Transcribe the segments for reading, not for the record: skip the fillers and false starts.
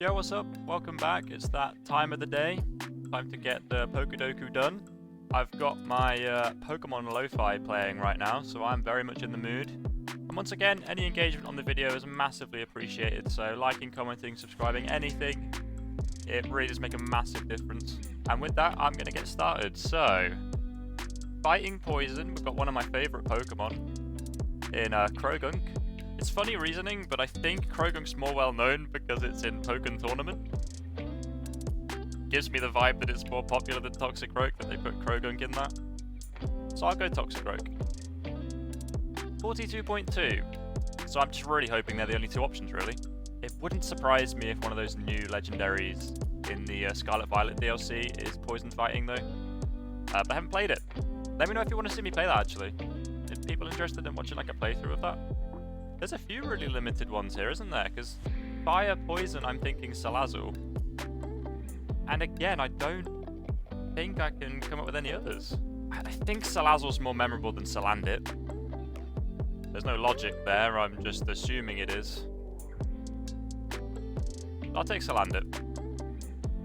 Yo, what's up? Welcome back. It's that time of the day. Time to get the Pokedoku done. I've got my Pokemon Lo-Fi playing right now, so I'm very much in the mood. And once again, any engagement on the video is massively appreciated, so liking, commenting, subscribing, anything, it really does make a massive difference. And with that, I'm going to get started. So, fighting Poison, we've got one of my favourite Pokemon in Krogunk. It's funny reasoning, but I think Krogunk's more well known because it's in Pokken Tournament. Gives me the vibe that it's more popular than Toxicroak, that they put Krogunk in that. So I'll go Toxicroak. 42.2. So I'm just really hoping they're the only two options, really. It wouldn't surprise me if one of those new legendaries in the Scarlet Violet DLC is Poison Fighting, though. But I haven't played it. Let me know if you want to see me play that, actually. If people are interested in watching like a playthrough of that. There's a few really limited ones here, isn't there? Because Fire Poison, I'm thinking Salazzle. And again, I don't think I can come up with any others. I think Salazzle's more memorable than Salandit. There's no logic there, I'm just assuming it is. I'll take Salandit.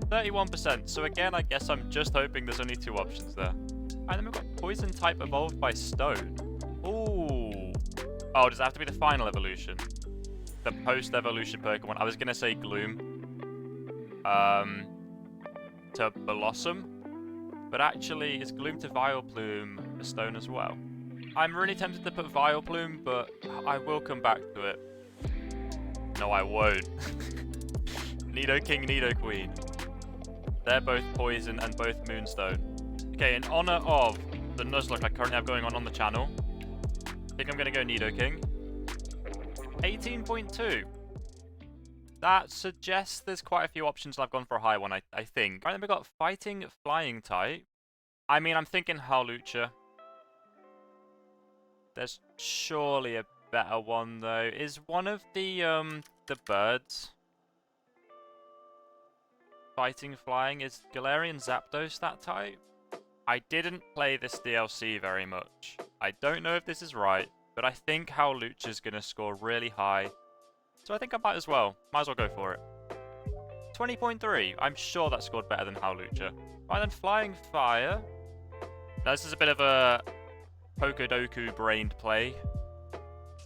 31%, so again, I guess I'm just hoping there's only two options there. And then we've got Poison type evolved by Stone. Ooh. Oh, does it have to be the final evolution? The post-evolution Pokemon. I was going to say Gloom. To Blossom. But actually, is Gloom to Vileplume a stone as well? I'm really tempted to put Vileplume, but I will come back to it. No, I won't. Nidoking, Nidoqueen. They're both Poison and both Moonstone. Okay, in honor of the Nuzlocke I currently have going on the channel, I think I'm going to go Nidoking. 18.2. That suggests there's quite a few options and I've gone for a high one, I think. Right, then we've got Fighting Flying type. I mean, I'm thinking Howlucha. There's surely a better one, though. Is one of the birds Fighting Flying? Is Galarian Zapdos that type? I didn't play this DLC very much. I don't know if this is right, but I think Howlucha's going to score really high. So I think I might as well. Might as well go for it. 20.3. I'm sure that scored better than Howlucha. Right then, Flying Fire. Now this is a bit of a Pokedoku-brained play.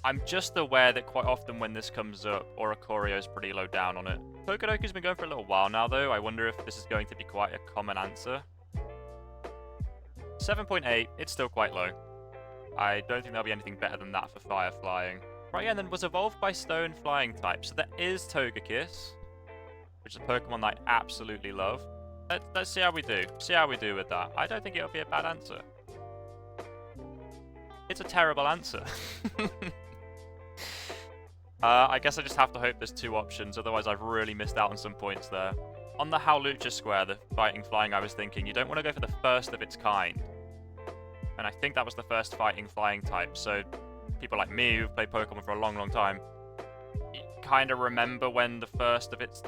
I'm just aware that quite often when this comes up, Oricorio's pretty low down on it. Pokedoku's been going for a little while now, though. I wonder if this is going to be quite a common answer. 7.8, it's still quite low. I don't think there'll be anything better than that for Fire Flying. Right, and then was evolved by Stone Flying type. So there is Togekiss, which is a Pokemon that I absolutely love. Let's see how we do. See how we do with that. I don't think it'll be a bad answer. It's a terrible answer. I guess I just have to hope there's two options, otherwise I've really missed out on some points there. On the Howlucha square, the Fighting Flying, I was thinking, you don't want to go for the first of its kind. And I think that was the first Fighting Flying type, so people like me who've played Pokemon for a long, long time, kind of remember when the first of its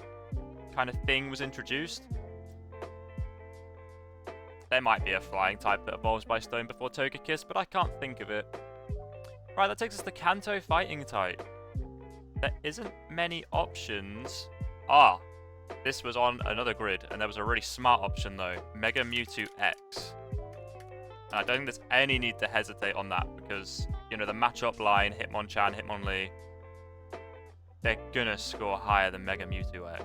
kind of thing was introduced. There might be a Flying type that evolves by Stone before Togekiss, but I can't think of it. Right, that takes us to Kanto Fighting type. There isn't many options. Ah! This was on another grid, and there was a really smart option, though. Mega Mewtwo X. And I don't think there's any need to hesitate on that, because, you know, the matchup line, Hitmonchan, Hitmonlee, they're gonna score higher than Mega Mewtwo X.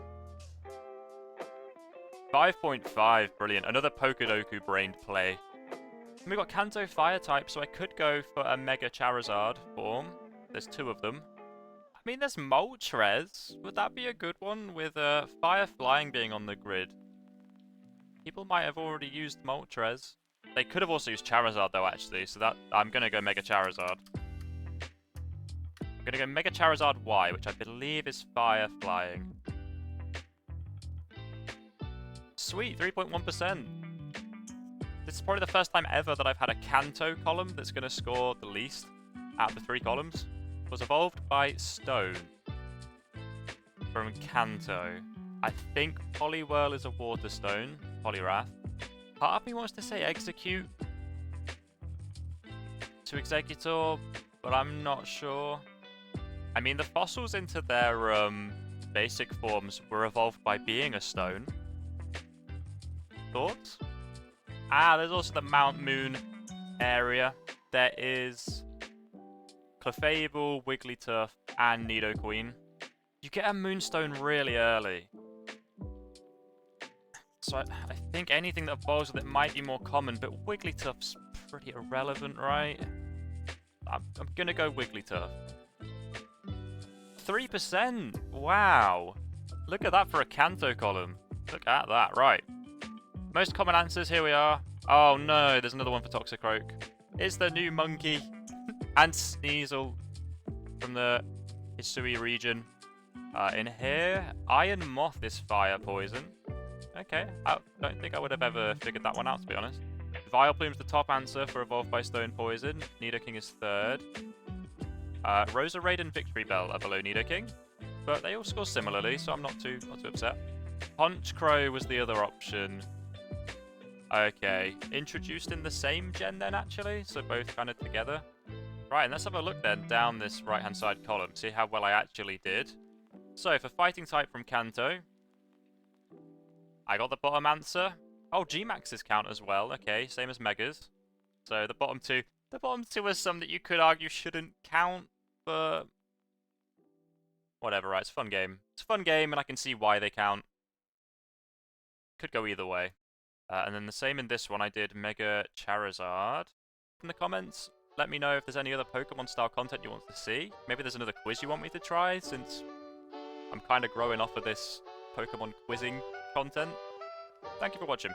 5.5, brilliant. Another Pokedoku-brained play. And we've got Kanto Fire type, so I could go for a Mega Charizard form. There's two of them. I mean, there's Moltres. Would that be a good one with Fire Flying being on the grid? People might have already used Moltres. They could have also used Charizard, though, actually, so that I'm going to go Mega Charizard. I'm going to go Mega Charizard Y, which I believe is Fire Flying. Sweet, 3.1%. This is probably the first time ever that I've had a Kanto column that's going to score the least out of the three columns. Was evolved by Stone from Kanto. I think Poliwhirl is a Water Stone, Poliwrath. Part of me wants to say Execute to Executor, but I'm not sure. I mean, the fossils into their basic forms were evolved by being a stone. Thoughts? Ah, there's also the Mount Moon area. There is Clefable, Wigglytuff, and Nidoqueen. You get a Moonstone really early. So I think anything that evolves with it might be more common, but Wigglytuff's pretty irrelevant, right? I'm gonna go Wigglytuff. 3%! Wow! Look at that for a Kanto column. Look at that, right. Most common answers, here we are. Oh no, there's another one for Toxicroak. It's the new monkey. And Sneasel from the Hisui region. In here, Iron Moth is fire poison. Okay, I don't think I would have ever figured that one out, to be honest. Vileplume's the top answer for Evolved by Stone Poison. Nidoking is third. Roserade and Victory Bell are below Nidoking, but they all score similarly, so I'm not too upset. Honchkrow was the other option. Okay, introduced in the same gen then, actually, so both kind of together. Right, and let's have a look then down this right-hand side column, see how well I actually did. So, for Fighting type from Kanto, I got the bottom answer. Oh, G-Maxes count as well. Okay, same as Megas. So the bottom two are some that you could argue shouldn't count, but whatever, right? It's a fun game. It's a fun game, and I can see why they count. Could go either way. And then the same in this one, I did Mega Charizard. In the comments, let me know if there's any other Pokemon-style content you want to see. Maybe there's another quiz you want me to try, since I'm kind of growing off of this Pokemon quizzing content. Thank you for watching.